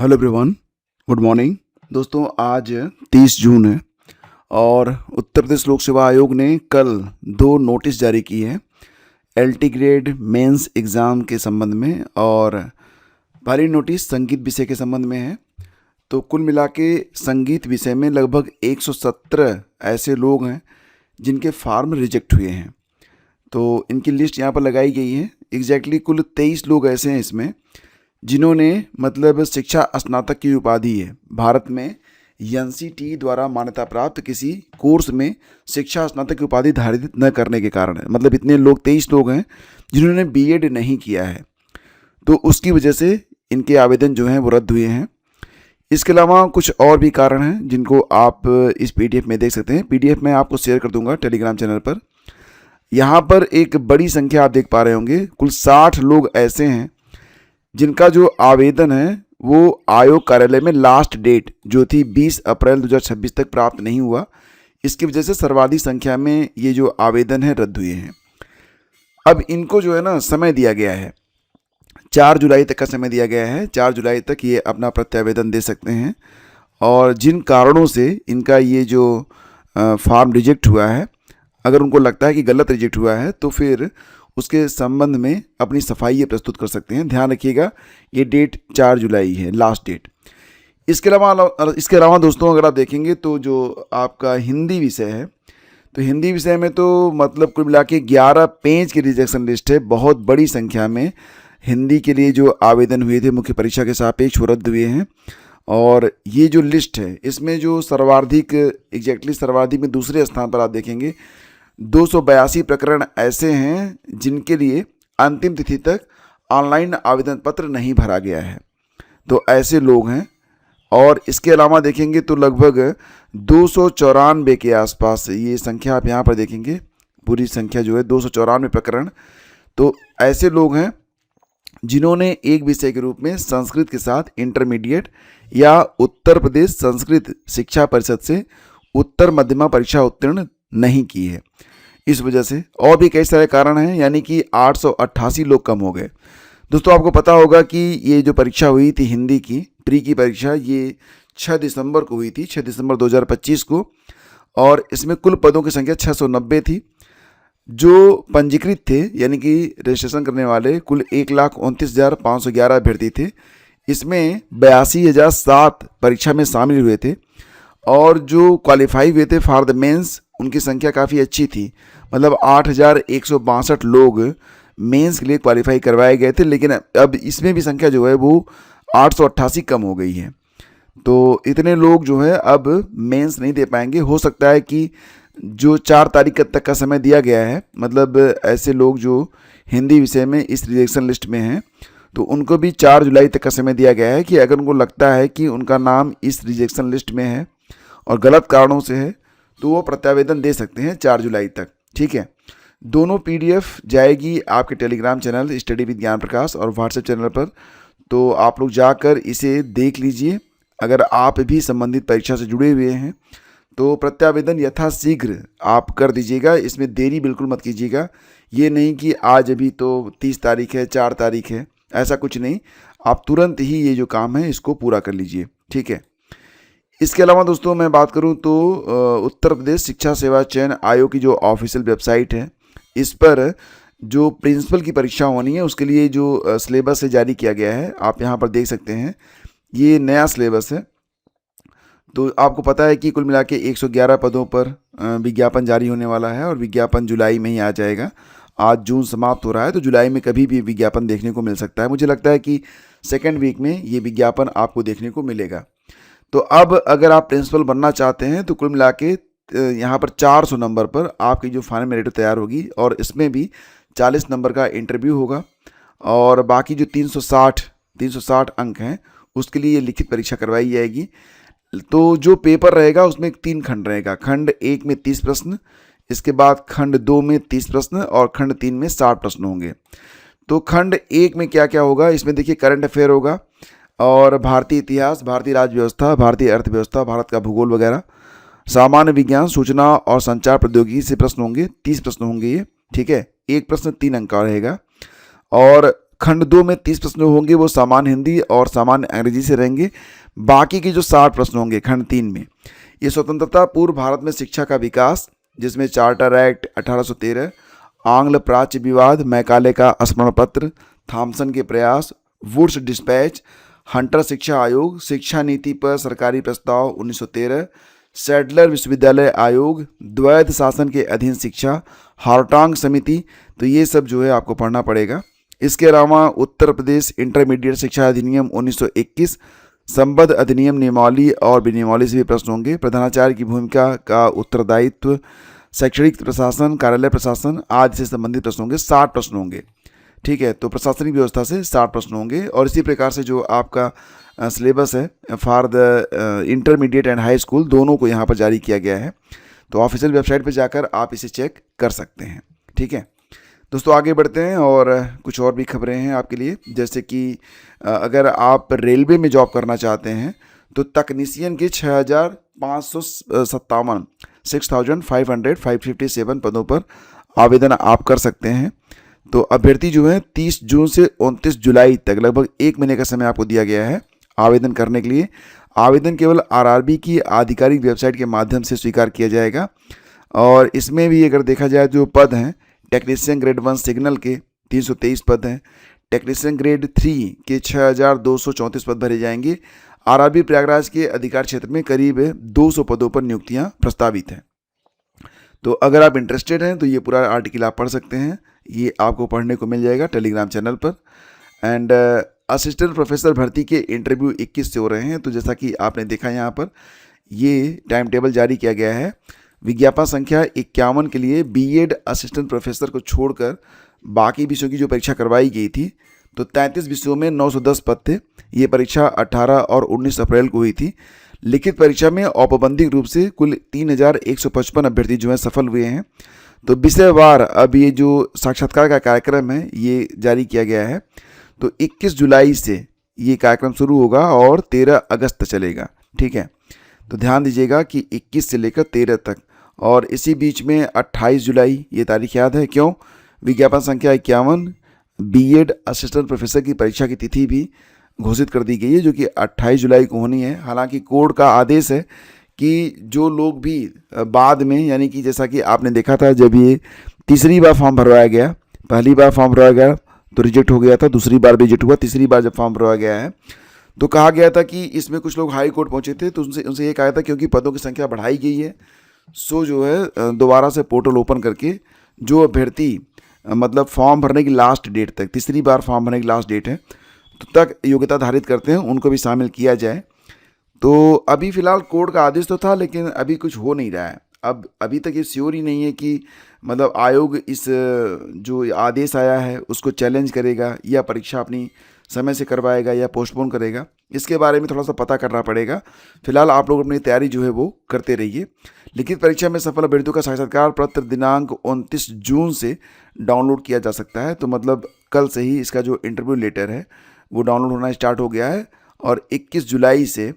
Hello everyone, good morning. दोस्तों, आज 30 जून है और उत्तर प्रदेश लोक सेवा आयोग ने कल 2 नोटिस जारी की है एलटी ग्रेड मेंस एग्ज़ाम के संबंध में, और पहली नोटिस संगीत विषय के संबंध में है। तो कुल मिला के संगीत विषय में लगभग 117 ऐसे लोग हैं जिनके फार्म रिजेक्ट हुए हैं। तो इनकी लिस्ट यहाँ पर लगाई गई है। एग्जैक्टली कुल 23 लोग ऐसे हैं इसमें जिन्होंने मतलब शिक्षा स्नातक की उपाधि है भारत में एनसीटी द्वारा मान्यता प्राप्त किसी कोर्स में शिक्षा स्नातक की उपाधि धारित न करने के कारण है। मतलब इतने लोग 23 लोग हैं जिन्होंने बीएड नहीं किया है, तो उसकी वजह से इनके आवेदन जो हैं वो रद्द हुए हैं। इसके अलावा कुछ और भी कारण हैं जिनको आप इस पीडीएफ में देख सकते हैं। पीडीएफ मैं आपको शेयर कर दूंगा टेलीग्राम चैनल पर। यहाँ पर एक बड़ी संख्या आप देख पा रहे होंगे, कुल 60 लोग ऐसे हैं जिनका जो आवेदन है वो आयोग कार्यालय में लास्ट डेट जो थी 20 अप्रैल 2026 तक प्राप्त नहीं हुआ। इसकी वजह से सर्वाधिक संख्या में ये जो आवेदन है रद्द हुए हैं। अब इनको जो है ना समय दिया गया है, 4 जुलाई तक का समय दिया गया है। 4 जुलाई तक ये अपना प्रत्यावेदन दे सकते हैं, और जिन कारणों से इनका ये जो फॉर्म रिजेक्ट हुआ है, अगर उनको लगता है कि गलत रिजेक्ट हुआ है तो फिर उसके संबंध में अपनी सफाई ये प्रस्तुत कर सकते हैं। ध्यान रखिएगा, ये डेट 4 जुलाई है लास्ट डेट। इसके अलावा दोस्तों, अगर आप देखेंगे तो जो आपका हिंदी विषय है, तो हिंदी विषय में तो मतलब कुल मिला के 11 पेज की रिजेक्शन लिस्ट है। बहुत बड़ी संख्या में हिंदी के लिए जो आवेदन हुए थे मुख्य परीक्षा के सापेक्ष वो रद्द हुए हैं। और ये जो लिस्ट है इसमें जो सर्वाधिक में दूसरे स्थान पर आप देखेंगे 282 प्रकरण ऐसे हैं जिनके लिए अंतिम तिथि तक ऑनलाइन आवेदन पत्र नहीं भरा गया है। तो ऐसे लोग हैं। और इसके अलावा देखेंगे तो लगभग 294 के आसपास ये संख्या आप यहाँ पर देखेंगे, पूरी संख्या जो है 294 प्रकरण। तो ऐसे लोग हैं जिन्होंने एक विषय के रूप में संस्कृत के साथ इंटरमीडिएट या उत्तर प्रदेश संस्कृत शिक्षा परिषद से उत्तर मध्यमा परीक्षा उत्तीर्ण नहीं की है। इस वजह से और भी कई सारे कारण हैं, यानी कि 888 लोग कम हो गए। दोस्तों, आपको पता होगा कि ये जो परीक्षा हुई थी हिंदी की प्री की परीक्षा, ये 6 दिसंबर को हुई थी, 6 दिसंबर 2025 को, और इसमें कुल पदों की संख्या 690 थी। जो पंजीकृत थे यानी कि रजिस्ट्रेशन करने वाले कुल 1,29,511 अभ्यर्थी थे। इसमें 82,007 परीक्षा में शामिल हुए थे, और जो क्वालिफाई हुए थे फॉर द मेंस उनकी संख्या काफ़ी अच्छी थी। मतलब 8,162 लोग मेंस के लिए क्वालिफाई करवाए गए थे, लेकिन अब इसमें भी संख्या जो है वो 888 कम हो गई है। तो इतने लोग जो है अब मेंस नहीं दे पाएंगे। हो सकता है कि जो 4 तारीख तक का समय दिया गया है, मतलब ऐसे लोग जो हिंदी विषय में इस रिजेक्शन लिस्ट में हैं, तो उनको भी 4 जुलाई तक का समय दिया गया है कि अगर उनको लगता है कि उनका नाम इस रिजेक्शन लिस्ट में है और गलत कारणों से है तो वो प्रत्यावेदन दे सकते हैं 4 जुलाई तक। ठीक है, दोनों पीडीएफ जाएगी आपके टेलीग्राम चैनल स्टडी विद ज्ञान प्रकाश और व्हाट्सएप चैनल पर। तो आप लोग जाकर इसे देख लीजिए। अगर आप भी संबंधित परीक्षा से जुड़े हुए हैं तो प्रत्यावेदन यथाशीघ्र आप कर दीजिएगा। इसमें देरी बिल्कुल मत कीजिएगा। ये नहीं कि आज अभी तो 30 तारीख है, 4 तारीख है, ऐसा कुछ नहीं। आप तुरंत ही ये जो काम है इसको पूरा कर लीजिए। ठीक है। इसके अलावा दोस्तों, मैं बात करूं तो उत्तर प्रदेश शिक्षा सेवा चयन आयोग की जो ऑफिशियल वेबसाइट है, इस पर जो प्रिंसिपल की परीक्षा होनी है उसके लिए जो सिलेबस है जारी किया गया है, आप यहाँ पर देख सकते हैं। ये नया सिलेबस है। तो आपको पता है कि कुल मिला के 111 पदों पर विज्ञापन जारी होने वाला है, और विज्ञापन जुलाई में ही आ जाएगा। आज जून समाप्त हो रहा है, तो जुलाई में कभी भी विज्ञापन देखने को मिल सकता है। मुझे लगता है कि सेकेंड वीक में ये विज्ञापन आपको देखने को मिलेगा। तो अब अगर आप प्रिंसिपल बनना चाहते हैं तो कुल मिला के यहाँ पर 400 नंबर पर आपकी जो फाइनल मेरिट तैयार होगी, और इसमें भी 40 नंबर का इंटरव्यू होगा, और बाकी जो 360 अंक हैं उसके लिए लिखित परीक्षा करवाई जाएगी। तो जो पेपर रहेगा उसमें 3 खंड रहेगा। खंड 1 में 30 प्रश्न, इसके बाद खंड 2 में 30 प्रश्न, और खंड 3 में 60 प्रश्न होंगे। तो खंड 1 में क्या क्या होगा, इसमें देखिए करंट अफेयर होगा, और भारतीय इतिहास, भारतीय राज्य व्यवस्था, भारतीय अर्थव्यवस्था, भारत का भूगोल वगैरह, सामान्य विज्ञान, सूचना और संचार प्रौद्योगिकी से प्रश्न होंगे। 30 प्रश्न होंगे ये। ठीक है, एक प्रश्न 3 अंक का रहेगा। और खंड 2 में 30 प्रश्न होंगे वो सामान्य हिंदी और सामान्य अंग्रेजी से रहेंगे। बाकी के जो 60 प्रश्न होंगे खंड 3 में, ये स्वतंत्रता पूर्व भारत में शिक्षा का विकास, जिसमें चार्टर एक्ट 1813, आंग्ल प्राच्य विवाद, मैकाले का स्मरण पत्र, थॉमसन के प्रयास, वुड्स डिस्पैच, हंटर शिक्षा आयोग, शिक्षा नीति पर सरकारी प्रस्ताव 1913, सैडलर विश्वविद्यालय आयोग, द्वैध शासन के अधीन शिक्षा, हार्टांग समिति, तो ये सब जो है आपको पढ़ना पड़ेगा। इसके अलावा उत्तर प्रदेश इंटरमीडिएट शिक्षा अधिनियम 1921, संबद्ध अधिनियम नियमावली और विनियमावली से भी प्रश्न होंगे। प्रधानाचार्य की भूमिका का उत्तरदायित्व, शैक्षणिक प्रशासन, कार्यालय प्रशासन आदि से संबंधित प्रश्न होंगे। 60 प्रश्न होंगे, ठीक है। तो प्रशासनिक व्यवस्था से 60 प्रश्न होंगे। और इसी प्रकार से जो आपका सिलेबस है for the intermediate and high school, दोनों को यहाँ पर जारी किया गया है। तो ऑफिशियल वेबसाइट पर जाकर आप इसे चेक कर सकते हैं, ठीक है। दोस्तों आगे बढ़ते हैं और कुछ और भी खबरें हैं आपके लिए, जैसे कि अगर आप रेलवे में जॉब करना चाहते हैं तो तकनीशियन के 6,557 6,557 पदों पर आवेदन आप कर सकते हैं। तो अभ्यर्थी जो है 30 जून से 29 जुलाई तक लगभग 1 महीने का समय आपको दिया गया है आवेदन करने के लिए। आवेदन केवल आरआरबी की आधिकारिक वेबसाइट के माध्यम से स्वीकार किया जाएगा। और इसमें भी अगर देखा जाए जो पद हैं, टेक्नीशियन ग्रेड 1 सिग्नल के 323 पद हैं, टेक्नीशियन ग्रेड 3 के 6,234 पद भरे जाएंगे। आरआरबी प्रयागराज के अधिकार क्षेत्र में करीब 200 पदों पर नियुक्तियां प्रस्तावित हैं। तो अगर आप इंटरेस्टेड हैं तो ये पूरा आर्टिकल आप पढ़ सकते हैं, ये आपको पढ़ने को मिल जाएगा टेलीग्राम चैनल पर। एंड असिस्टेंट प्रोफेसर भर्ती के इंटरव्यू 21 से हो रहे हैं। तो जैसा कि आपने देखा यहाँ पर ये टाइम टेबल जारी किया गया है। विज्ञापन संख्या 51 के लिए बीएड असिस्टेंट प्रोफेसर को छोड़कर बाकी विषयों की जो परीक्षा करवाई गई थी, तो 33 विषयों में 910 पद थे। ये परीक्षा 18 और 19 अप्रैल को हुई थी। लिखित परीक्षा में औपबंधिक रूप से कुल 3,155 अभ्यर्थी जो हैं सफल हुए हैं। तो विषयवार अब ये जो साक्षात्कार का कार्यक्रम है ये जारी किया गया है। तो 21 जुलाई से ये कार्यक्रम शुरू होगा और 13 अगस्त चलेगा, ठीक है। तो ध्यान दीजिएगा कि 21 से लेकर 13 तक, और इसी बीच में 28 जुलाई, ये तारीख याद है क्यों? विज्ञापन संख्या 51 बीएड असिस्टेंट प्रोफेसर की परीक्षा की तिथि भी घोषित कर दी गई है, जो कि 28 जुलाई को होनी है। हालांकि कोर्ट का आदेश है कि जो लोग भी बाद में, यानी कि जैसा कि आपने देखा था जब ये तीसरी बार फॉर्म भरवाया गया, पहली बार फॉर्म भरवाया गया तो रिजेक्ट हो गया था, दूसरी बार भी रिजेक्ट हुआ, तीसरी बार जब फॉर्म भरवाया गया है तो कहा गया था कि इसमें कुछ लोग हाई कोर्ट पहुंचे थे, तो उनसे ये कहा था क्योंकि पदों की संख्या बढ़ाई गई है, सो जो है दोबारा से पोर्टल ओपन करके जो अभ्यर्थी मतलब फॉर्म भरने की लास्ट डेट तक, तीसरी बार फॉर्म भरने की लास्ट डेट है तो तक योग्यता धारित करते हैं, उनको भी शामिल किया जाए। तो अभी फ़िलहाल कोर्ट का आदेश तो था, लेकिन अभी कुछ हो नहीं रहा है। अब अभी तक ये श्योर ही नहीं है कि मतलब आयोग इस जो आदेश आया है उसको चैलेंज करेगा या परीक्षा अपनी समय से करवाएगा या पोस्टपोन करेगा। इसके बारे में थोड़ा सा पता करना पड़ेगा। फिलहाल आप लोग अपनी तैयारी जो है वो करते रहिए। लिखित परीक्षा में सफल अभ्यर्थियों का साक्षात्कार पत्र दिनांक 29 जून से डाउनलोड किया जा सकता है। तो मतलब कल से ही इसका जो इंटरव्यू लेटर है वो डाउनलोड होना स्टार्ट हो गया है। और 21 जुलाई से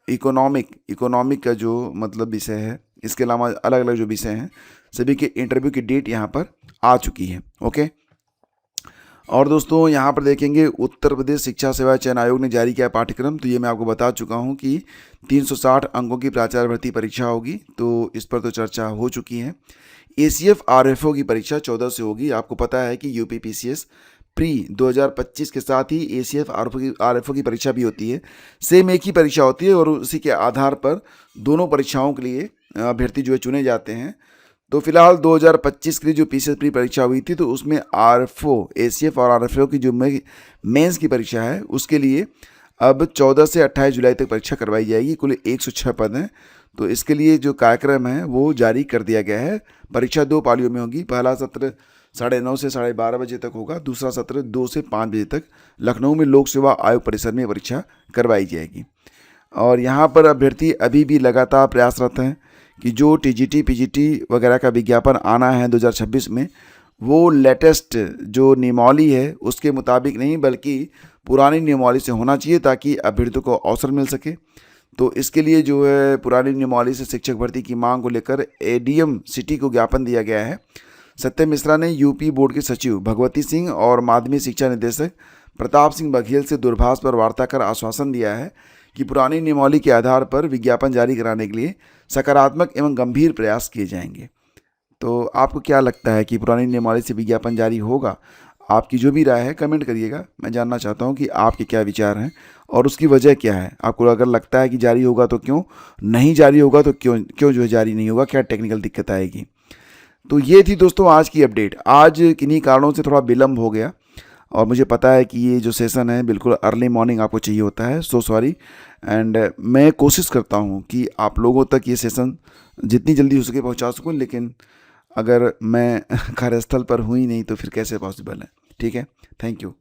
इकोनॉमिक का जो मतलब विषय है, इसके अलावा अलग अलग जो विषय हैं सभी के इंटरव्यू की डेट यहाँ पर आ चुकी है। ओके। और दोस्तों यहाँ पर देखेंगे उत्तर प्रदेश शिक्षा सेवा चयन आयोग ने जारी किया पाठ्यक्रम। तो ये मैं आपको बता चुका हूँ कि 360 अंकों की प्राचार्य भर्ती परीक्षा होगी, तो इस पर तो चर्चा हो चुकी है। ACF RFO की परीक्षा 14 से होगी। आपको पता है कि UPPCS प्री 2025 के साथ ही ACF RFO की परीक्षा भी होती है। सेम एक ही परीक्षा होती है और उसी के आधार पर दोनों परीक्षाओं के लिए अभ्यर्थी जो है चुने जाते हैं। तो फिलहाल 2025 के लिए जो PCS प्री परीक्षा हुई थी तो उसमें RFO, ACF और RFO की जो मेंस की परीक्षा है उसके लिए अब 14 से 28 जुलाई तक परीक्षा करवाई जाएगी। कुल 106 पद हैं। तो इसके लिए जो कार्यक्रम है वो जारी कर दिया गया है। परीक्षा 2 पालियों में होगी। पहला सत्र 9:30 से 12:30 बजे तक होगा। दूसरा सत्र 2 से 5 बजे तक लखनऊ में लोक सेवा आयोग परिसर में परीक्षा करवाई जाएगी। और यहाँ पर अभ्यर्थी अभी भी लगातार प्रयासरत हैं कि जो TGT PGT वगैरह का विज्ञापन आना है 2026 में, वो लेटेस्ट जो नियमावली है उसके मुताबिक नहीं बल्कि पुरानी नियमावली से होना चाहिए ताकि अभ्यर्थियों को अवसर मिल सके। तो इसके लिए जो है पुरानी नियमावली से शिक्षक भर्ती की मांग को लेकर ADM सिटी को ज्ञापन दिया गया है। सत्यम मिश्रा ने यूपी बोर्ड के सचिव भगवती सिंह और माध्यमिक शिक्षा निदेशक प्रताप सिंह बघेल से दूरभाष पर वार्ता कर आश्वासन दिया है कि पुरानी नियमावली के आधार पर विज्ञापन जारी कराने के लिए सकारात्मक एवं गंभीर प्रयास किए जाएंगे। तो आपको क्या लगता है कि पुरानी नियमावली से विज्ञापन जारी होगा? आपकी जो भी राय है कमेंट करिएगा। मैं जानना चाहता हूं कि आपके क्या विचार हैं और उसकी वजह क्या है। आपको अगर लगता है कि जारी होगा तो क्यों, नहीं जारी होगा तो क्यों जो है जारी नहीं होगा, क्या टेक्निकल दिक्कत आएगी। तो ये थी दोस्तों आज की अपडेट। आज किन्हीं कारणों से थोड़ा विलम्ब हो गया और मुझे पता है कि ये जो सेशन है बिल्कुल अर्ली मॉर्निंग आपको चाहिए होता है, सो सॉरी। एंड मैं कोशिश करता हूँ कि आप लोगों तक ये सेशन जितनी जल्दी हो सके पहुँचा सकूँ, लेकिन अगर मैं कार्यस्थल पर हूँ ही नहीं तो फिर कैसे पॉसिबल है। ठीक है, थैंक यू।